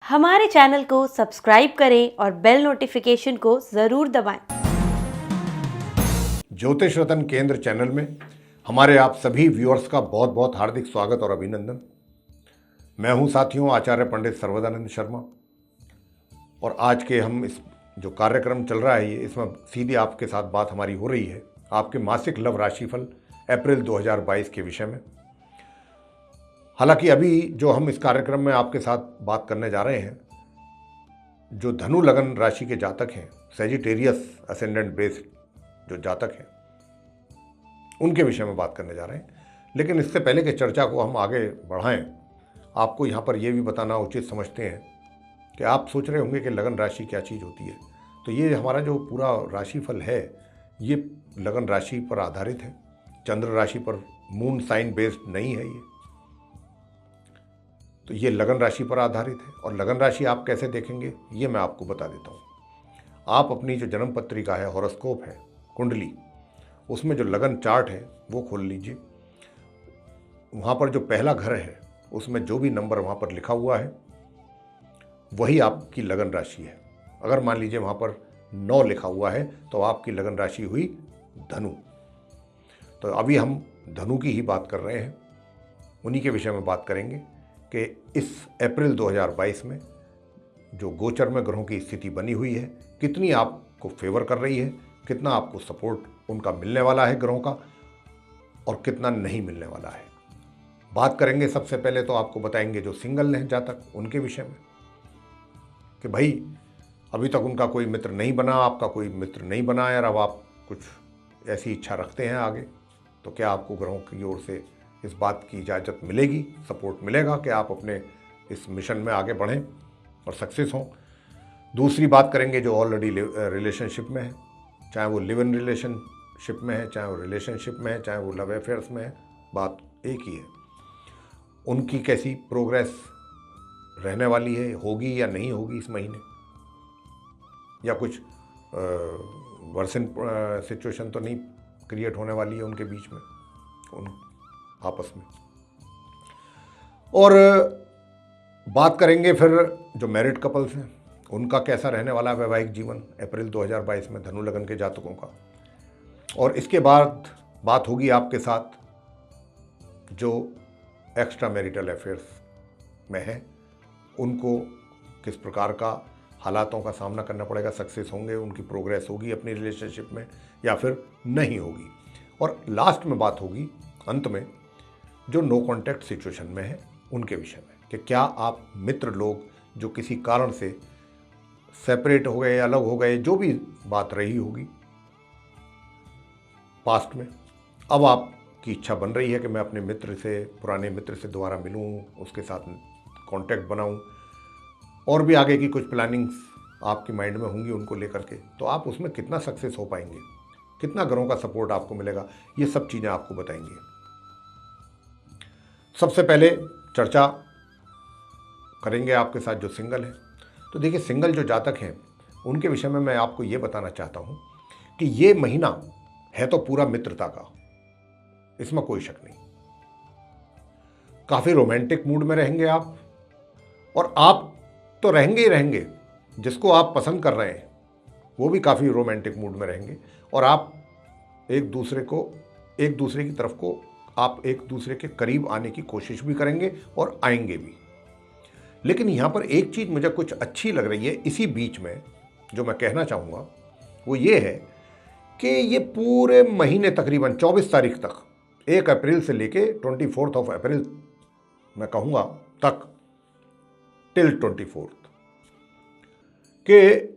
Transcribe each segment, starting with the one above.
हमारे चैनल को सब्सक्राइब करें और बेल नोटिफिकेशन को ज़रूर दबाएं। ज्योतिष रतन केंद्र चैनल में हमारे आप सभी व्यूअर्स का बहुत बहुत हार्दिक स्वागत और अभिनंदन। मैं हूं साथियों आचार्य पंडित सर्वदानंद शर्मा और आज के हम इस जो कार्यक्रम चल रहा है इसमें सीधी आपके साथ बात हमारी हो रही है आपके मासिक लव राशिफल अप्रैल 2022 के विषय में। हालांकि अभी जो हम इस कार्यक्रम में आपके साथ बात करने जा रहे हैं, जो धनु लगन राशि के जातक हैं, सेजिटेरियस असेंडेंट बेस्ड जो जातक हैं, उनके विषय में बात करने जा रहे हैं। लेकिन इससे पहले कि चर्चा को हम आगे बढ़ाएं, आपको यहाँ पर यह भी बताना उचित समझते हैं कि आप सोच रहे होंगे कि लगन राशि क्या चीज़ होती है। तो ये हमारा जो पूरा राशिफल है ये लगन राशि पर आधारित है, चंद्र राशि पर, मून साइन बेस्ड नहीं है ये। तो ये लगन राशि पर आधारित है और लगन राशि आप कैसे देखेंगे ये मैं आपको बता देता हूँ। आप अपनी जो जन्म पत्रिका है, हॉरोस्कोप है, कुंडली, उसमें जो लगन चार्ट है वो खोल लीजिए। वहाँ पर जो पहला घर है उसमें जो भी नंबर वहाँ पर लिखा हुआ है वही आपकी लगन राशि है। अगर मान लीजिए वहाँ पर 9 लिखा हुआ है तो आपकी लगन राशि हुई धनु। तो अभी हम धनु की ही बात कर रहे हैं, उन्हीं के विषय में बात करेंगे कि इस अप्रैल 2022 में जो गोचर में ग्रहों की स्थिति बनी हुई है कितनी आपको फेवर कर रही है, कितना आपको सपोर्ट उनका मिलने वाला है ग्रहों का और कितना नहीं मिलने वाला है। बात करेंगे सबसे पहले तो आपको बताएंगे जो सिंगल हैं जातक, उनके विषय में कि भाई अभी तक उनका कोई मित्र नहीं बना, आपका कोई मित्र नहीं बना है और अब आप कुछ ऐसी इच्छा रखते हैं आगे, तो क्या आपको ग्रहों की ओर से इस बात की इजाज़त मिलेगी, सपोर्ट मिलेगा कि आप अपने इस मिशन में आगे बढ़ें और सक्सेस हों। दूसरी बात करेंगे जो ऑलरेडी रिलेशनशिप में है, चाहे वो लिव इन रिलेशनशिप में है, चाहे वो रिलेशनशिप में है, चाहे वो लव अफेयर्स में है, बात एक ही है। उनकी कैसी प्रोग्रेस रहने वाली है, होगी या नहीं होगी इस महीने, या कुछ वर्सन सिचुएशन तो नहीं क्रिएट होने वाली है उनके बीच में, उन आपस में। और बात करेंगे फिर जो मैरिड कपल्स हैं उनका कैसा रहने वाला है वैवाहिक जीवन अप्रैल 2022 में धनु लगन के जातकों का। और इसके बाद बात होगी आपके साथ जो एक्स्ट्रा मैरिटल अफेयर्स में है, उनको किस प्रकार का हालातों का सामना करना पड़ेगा, सक्सेस होंगे, उनकी प्रोग्रेस होगी अपनी रिलेशनशिप में या फिर नहीं होगी। और लास्ट में बात होगी अंत में जो नो कॉन्टैक्ट सिचुएशन में है उनके विषय में कि क्या आप मित्र लोग जो किसी कारण से सेपरेट हो गए, अलग हो गए, जो भी बात रही होगी पास्ट में, अब आपकी इच्छा बन रही है कि मैं अपने मित्र से, पुराने मित्र से दोबारा मिलूं, उसके साथ कांटेक्ट बनाऊं और भी आगे की कुछ प्लानिंग्स आपके माइंड में होंगी उनको लेकर के, तो आप उसमें कितना सक्सेस हो पाएंगे, कितना ग्रहों का सपोर्ट आपको मिलेगा, ये सब चीज़ें आपको बताएंगे। सबसे पहले चर्चा करेंगे आपके साथ जो सिंगल हैं। तो देखिए, सिंगल जो जातक हैं उनके विषय में मैं आपको ये बताना चाहता हूँ कि ये महीना है तो पूरा मित्रता का, इसमें कोई शक नहीं। काफ़ी रोमांटिक मूड में रहेंगे आप, और आप तो रहेंगे ही रहेंगे, जिसको आप पसंद कर रहे हैं वो भी काफ़ी रोमांटिक मूड में रहेंगे और आप एक दूसरे की तरफ को आप एक दूसरे के करीब आने की कोशिश भी करेंगे और आएंगे भी। लेकिन यहाँ पर एक चीज़ मुझे कुछ अच्छी लग रही है इसी बीच में, जो मैं कहना चाहूँगा वो ये है कि ये पूरे महीने तकरीबन 24 तारीख तक, 1 अप्रैल से लेके 24 ऑफ अप्रैल मैं कहूँगा तक, टिल 24 कि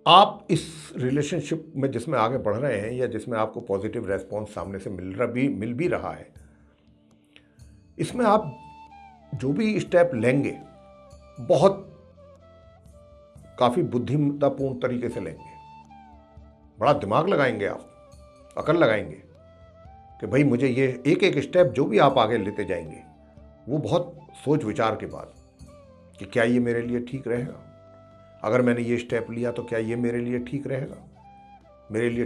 आप इस रिलेशनशिप में जिसमें आगे बढ़ रहे हैं या जिसमें आपको पॉजिटिव रेस्पॉन्स सामने से मिल भी रहा है, इसमें आप जो भी स्टेप लेंगे बहुत काफ़ी बुद्धिमत्तापूर्ण तरीके से लेंगे, बड़ा दिमाग लगाएंगे, आप अकल लगाएंगे कि भाई मुझे ये एक एक स्टेप जो भी आप आगे लेते जाएंगे वो बहुत सोच विचार के बाद कि क्या ये मेरे लिए ठीक रहेगा, अगर मैंने ये स्टेप लिया तो क्या ये मेरे लिए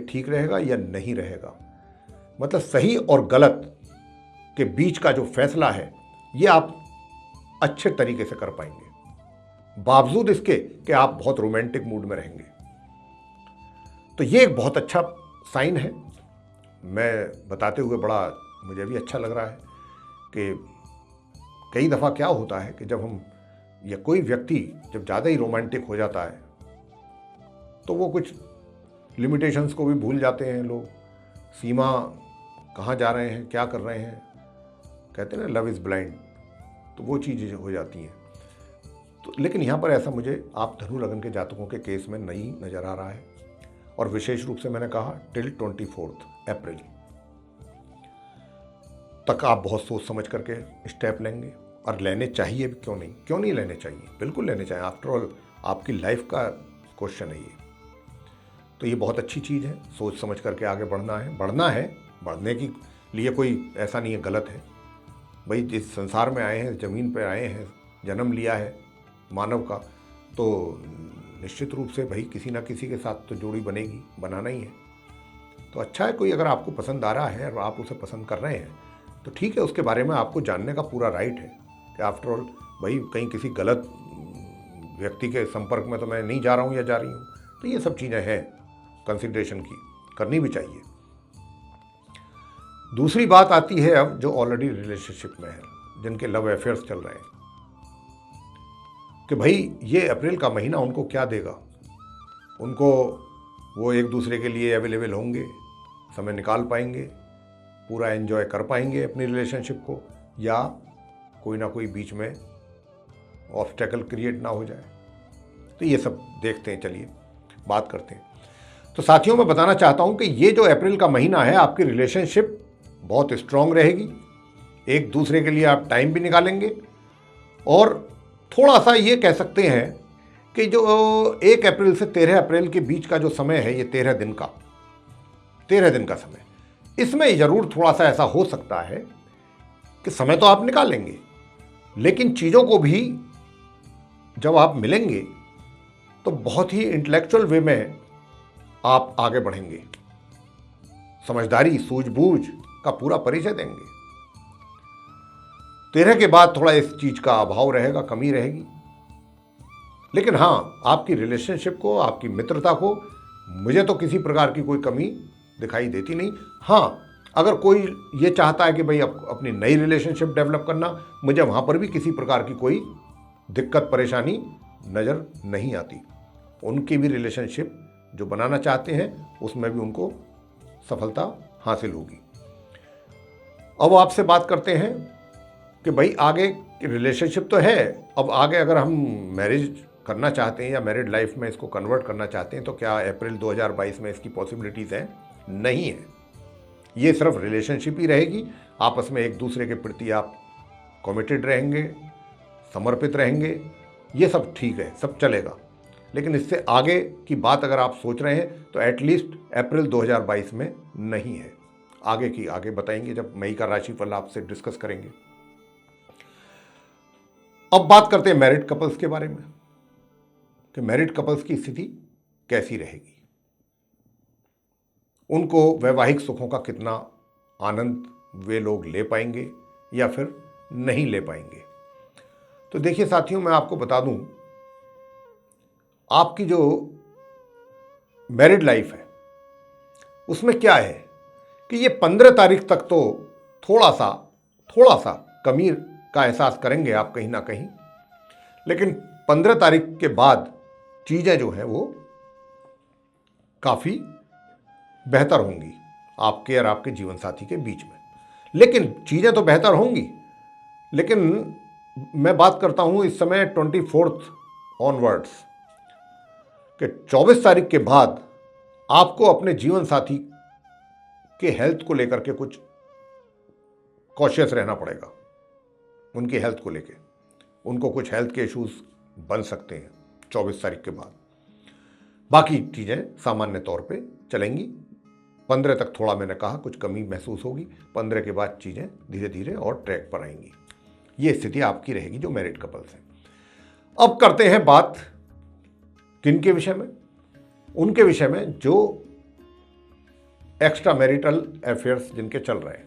ठीक रहेगा या नहीं रहेगा। मतलब सही और गलत के बीच का जो फैसला है ये आप अच्छे तरीके से कर पाएंगे, बावजूद इसके कि आप बहुत रोमांटिक मूड में रहेंगे। तो ये एक बहुत अच्छा साइन है। मैं बताते हुए बड़ा मुझे भी अच्छा लग रहा है कि कई दफ़ा क्या होता है कि जब हम या कोई व्यक्ति जब ज़्यादा ही रोमांटिक हो जाता है तो वो कुछ लिमिटेशंस को भी भूल जाते हैं लोग, सीमा कहाँ जा रहे हैं, क्या कर रहे हैं, कहते हैं ना लव इज़ ब्लाइंड, तो वो चीज़ें हो जाती हैं। तो लेकिन यहाँ पर ऐसा मुझे आप धनु लगन के जातकों के केस में नहीं नज़र आ रहा है। और विशेष रूप से मैंने कहा टिल 24 अप्रैल तक आप बहुत सोच समझ करके स्टेप लेंगे, और लेने चाहिए भी, क्यों नहीं लेने चाहिए, बिल्कुल लेने चाहिए। आफ्टर ऑल आपकी लाइफ का क्वेश्चन है ये। तो ये बहुत अच्छी चीज़ है, सोच समझ करके आगे बढ़ना है। बढ़ने की लिए कोई ऐसा नहीं है गलत है भाई। जिस संसार में आए हैं, ज़मीन पर आए हैं, जन्म लिया है मानव का, तो निश्चित रूप से भाई किसी ना किसी के साथ तो जोड़ी बनेगी, बनाना ही है। तो अच्छा है, कोई अगर आपको पसंद आ रहा है और आप उसे पसंद कर रहे हैं तो ठीक है, उसके बारे में आपको जानने का पूरा राइट है कि आफ्टर ऑल भाई कहीं किसी गलत व्यक्ति के संपर्क में तो मैं नहीं जा रहा हूँ या जा रही हूँ। तो ये सब चीज़ें हैं कंसिडरेशन की, करनी भी चाहिए। दूसरी बात आती है अब जो ऑलरेडी रिलेशनशिप में है, जिनके लव अफेयर्स चल रहे हैं, कि भाई ये अप्रैल का महीना उनको क्या देगा। उनको वो एक दूसरे के लिए अवेलेबल होंगे, समय निकाल पाएंगे, पूरा एंजॉय कर पाएंगे अपनी रिलेशनशिप को, या कोई ना कोई बीच में ऑब्स्टेकल क्रिएट ना हो जाए। तो ये सब देखते हैं, चलिए बात करते हैं। तो साथियों, मैं बताना चाहता हूं कि ये जो अप्रैल का महीना है, आपकी रिलेशनशिप बहुत स्ट्रांग रहेगी, एक दूसरे के लिए आप टाइम भी निकालेंगे, और थोड़ा सा ये कह सकते हैं कि जो 1 अप्रैल से 13 अप्रैल के बीच का जो समय है, ये 13 दिन का समय, इसमें ज़रूर थोड़ा सा ऐसा हो सकता है कि समय तो आप निकालेंगे, लेकिन चीज़ों को भी जब आप मिलेंगे तो बहुत ही इंटेलेक्चुअल वे में आप आगे बढ़ेंगे, समझदारी सूझबूझ का पूरा परिचय देंगे। 13 के बाद थोड़ा इस चीज़ का अभाव रहेगा, कमी रहेगी, लेकिन हाँ, आपकी रिलेशनशिप को, आपकी मित्रता को मुझे तो किसी प्रकार की कोई कमी दिखाई देती नहीं। हाँ, अगर कोई ये चाहता है कि भाई अपनी नई रिलेशनशिप डेवलप करना, मुझे वहाँ पर भी किसी प्रकार की कोई दिक्कत परेशानी नज़र नहीं आती। उनकी भी रिलेशनशिप जो बनाना चाहते हैं उसमें भी उनको सफलता हासिल होगी। अब आपसे बात करते हैं कि भाई आगे की रिलेशनशिप तो है, अब आगे अगर हम मैरिज करना चाहते हैं या मैरिड लाइफ में इसको कन्वर्ट करना चाहते हैं तो क्या अप्रैल 2022 में इसकी पॉसिबिलिटीज़ हैं? नहीं है। ये सिर्फ रिलेशनशिप ही रहेगी, आपस में एक दूसरे के प्रति आप कमिटेड रहेंगे, समर्पित रहेंगे, ये सब ठीक है, सब चलेगा। लेकिन इससे आगे की बात अगर आप सोच रहे हैं तो एटलीस्ट अप्रैल 2022 में नहीं है। आगे की आगे बताएंगे जब मई का राशिफल आपसे डिस्कस करेंगे। अब बात करते हैं मैरिड कपल्स के बारे में कि मैरिड कपल्स की स्थिति कैसी रहेगी, उनको वैवाहिक सुखों का कितना आनंद वे लोग ले पाएंगे या फिर नहीं ले पाएंगे। तो देखिए साथियों, मैं आपको बता दूं, आपकी जो मैरिड लाइफ है उसमें क्या है कि ये 15 तारीख तक तो थोड़ा सा कमी का एहसास करेंगे आप कहीं ना कहीं, लेकिन 15 तारीख के बाद चीज़ें जो हैं वो काफ़ी बेहतर होंगी आपके और आपके जीवन साथी के बीच में। लेकिन चीज़ें तो बेहतर होंगी, लेकिन मैं बात करता हूँ इस समय 24 ऑनवर्ड्स कि 24 तारीख के बाद आपको अपने जीवन साथी के हेल्थ को लेकर के कुछ कॉशियस रहना पड़ेगा। उनकी हेल्थ को लेकर उनको कुछ हेल्थ के इश्यूज बन सकते हैं 24 तारीख के बाद। बाकी चीज़ें सामान्य तौर पे चलेंगी। 15 तक थोड़ा मैंने कहा कुछ कमी महसूस होगी, 15 के बाद चीज़ें धीरे धीरे और ट्रैक पर आएंगी। ये स्थिति आपकी रहेगी जो मैरिड कपल्स हैं। अब करते हैं बात किन के विषय में? उनके विषय में जो एक्स्ट्रा मैरिटल अफेयर्स जिनके चल रहे हैं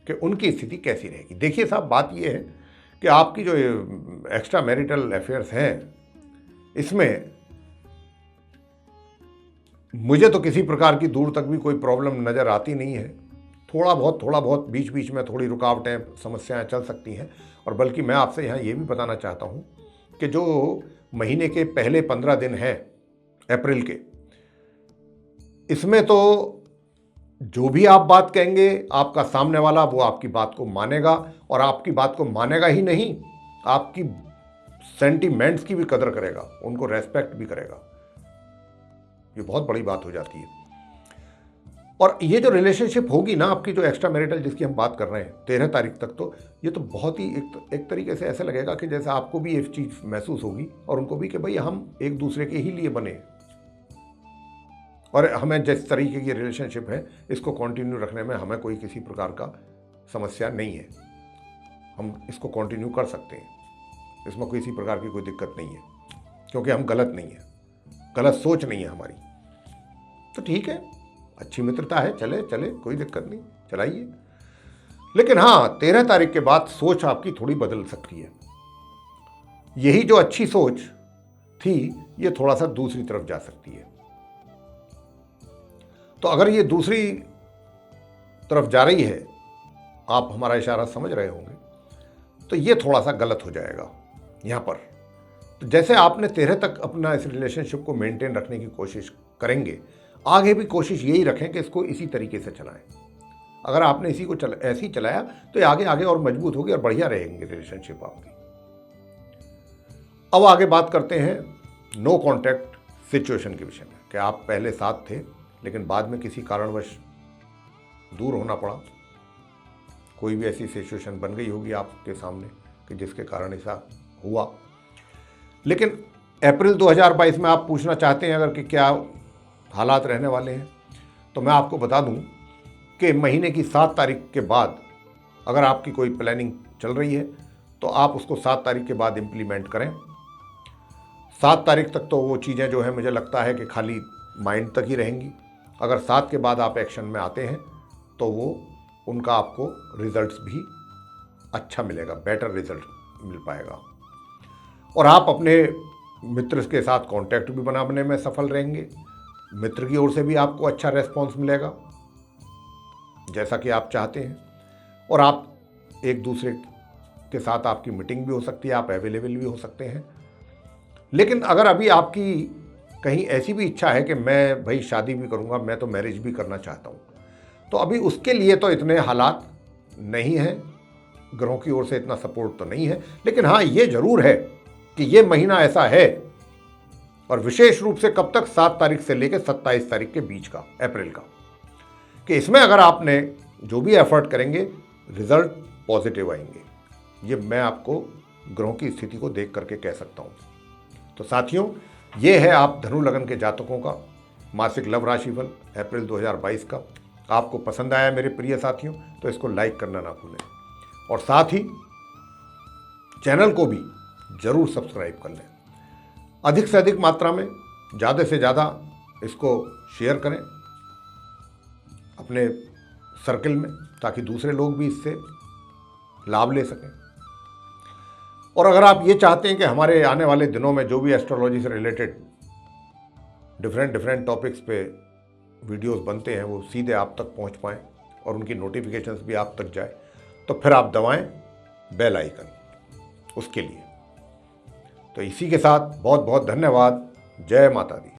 कि उनकी स्थिति कैसी रहेगी। देखिए साहब, बात यह है कि आपकी जो एक्स्ट्रा मैरिटल अफेयर्स हैं इसमें मुझे तो किसी प्रकार की दूर तक भी कोई प्रॉब्लम नज़र आती नहीं है। थोड़ा बहुत बीच बीच में थोड़ी रुकावटें समस्याएं चल सकती हैं। और बल्कि मैं आपसे यहाँ ये भी बताना चाहता हूँ कि जो महीने के पहले 15 दिन हैं अप्रैल के, इसमें तो जो भी आप बात कहेंगे आपका सामने वाला वो आपकी बात को मानेगा, और आपकी बात को मानेगा ही नहीं, आपकी सेंटिमेंट्स की भी कदर करेगा, उनको रेस्पेक्ट भी करेगा। ये बहुत बड़ी बात हो जाती है। और ये जो रिलेशनशिप होगी ना आपकी, जो एक्स्ट्रा मैरिटल जिसकी हम बात कर रहे हैं 13 तारीख तक, तो ये तो बहुत ही एक तरीके से ऐसा लगेगा कि जैसे आपको भी एक चीज़ महसूस होगी और उनको भी कि भाई हम एक दूसरे के ही लिए बने, और हमें जिस तरीके की रिलेशनशिप है इसको कंटिन्यू रखने में हमें कोई किसी प्रकार का समस्या नहीं है। हम इसको कंटिन्यू कर सकते हैं, इसमें किसी प्रकार की कोई दिक्कत नहीं है, क्योंकि हम गलत नहीं है, गलत सोच नहीं है हमारी। तो ठीक है, अच्छी मित्रता है, चले चले, कोई दिक्कत नहीं, चलाइए। लेकिन हाँ, 13 तारीख के बाद सोच आपकी थोड़ी बदल सकती है। यही जो अच्छी सोच थी ये थोड़ा सा दूसरी तरफ जा सकती है। तो अगर ये दूसरी तरफ जा रही है, आप हमारा इशारा समझ रहे होंगे, तो ये थोड़ा सा गलत हो जाएगा यहाँ पर। तो जैसे आपने 13 तक अपना इस रिलेशनशिप को मेंटेन रखने की कोशिश करेंगे, आगे भी कोशिश यही रखें कि इसको इसी तरीके से चलाएं। अगर आपने इसी को ऐसे ही चलाया तो ये आगे आगे और मजबूत होगी और बढ़िया रहेंगे रिलेशनशिप आपकी। अब आगे बात करते हैं नो कॉन्टैक्ट सिचुएशन के विषय में, कि आप पहले साथ थे लेकिन बाद में किसी कारणवश दूर होना पड़ा। कोई भी ऐसी सिचुएशन बन गई होगी आपके सामने कि जिसके कारण ऐसा हुआ। लेकिन अप्रैल 2022 में आप पूछना चाहते हैं अगर कि क्या हालात रहने वाले हैं, तो मैं आपको बता दूं कि महीने की 7 तारीख के बाद अगर आपकी कोई प्लानिंग चल रही है तो आप उसको 7 तारीख के बाद इम्प्लीमेंट करें। 7 तारीख तक तो वो चीज़ें जो है मुझे लगता है कि खाली माइंड तक ही रहेंगी। अगर 7 के बाद आप एक्शन में आते हैं तो वो उनका आपको रिजल्ट्स भी अच्छा मिलेगा, बेटर रिजल्ट मिल पाएगा, और आप अपने मित्र के साथ कांटेक्ट भी बनाने में सफल रहेंगे। मित्र की ओर से भी आपको अच्छा रेस्पॉन्स मिलेगा जैसा कि आप चाहते हैं, और आप एक दूसरे के साथ आपकी मीटिंग भी हो सकती है, आप अवेलेबल भी हो सकते हैं। लेकिन अगर अभी आपकी कहीं ऐसी भी इच्छा है कि मैं भाई शादी भी करूंगा, मैं तो मैरिज भी करना चाहता हूं, तो अभी उसके लिए तो इतने हालात नहीं हैं, ग्रहों की ओर से इतना सपोर्ट तो नहीं है। लेकिन हाँ, ये जरूर है कि ये महीना ऐसा है, और विशेष रूप से कब तक, 7 तारीख से लेकर 27 तारीख के बीच का अप्रैल का, कि इसमें अगर आपने जो भी एफर्ट करेंगे रिजल्ट पॉजिटिव आएंगे। ये मैं आपको ग्रहों की स्थिति को देख करके कह सकता हूँ। तो साथियों, ये है आप धनु लगन के जातकों का मासिक लव राशिफल अप्रैल 2022 का। आपको पसंद आया मेरे प्रिय साथियों तो इसको लाइक करना ना भूलें, और साथ ही चैनल को भी जरूर सब्सक्राइब कर लें। अधिक से अधिक मात्रा में, ज़्यादा से ज़्यादा इसको शेयर करें अपने सर्कल में, ताकि दूसरे लोग भी इससे लाभ ले सकें। और अगर आप ये चाहते हैं कि हमारे आने वाले दिनों में जो भी एस्ट्रोलॉजी से रिलेटेड डिफरेंट टॉपिक्स पे वीडियोस बनते हैं वो सीधे आप तक पहुंच पाएँ और उनकी नोटिफिकेशंस भी आप तक जाए, तो फिर आप दबाएं बेल आइकन उसके लिए। तो इसी के साथ बहुत बहुत धन्यवाद। जय माता दी।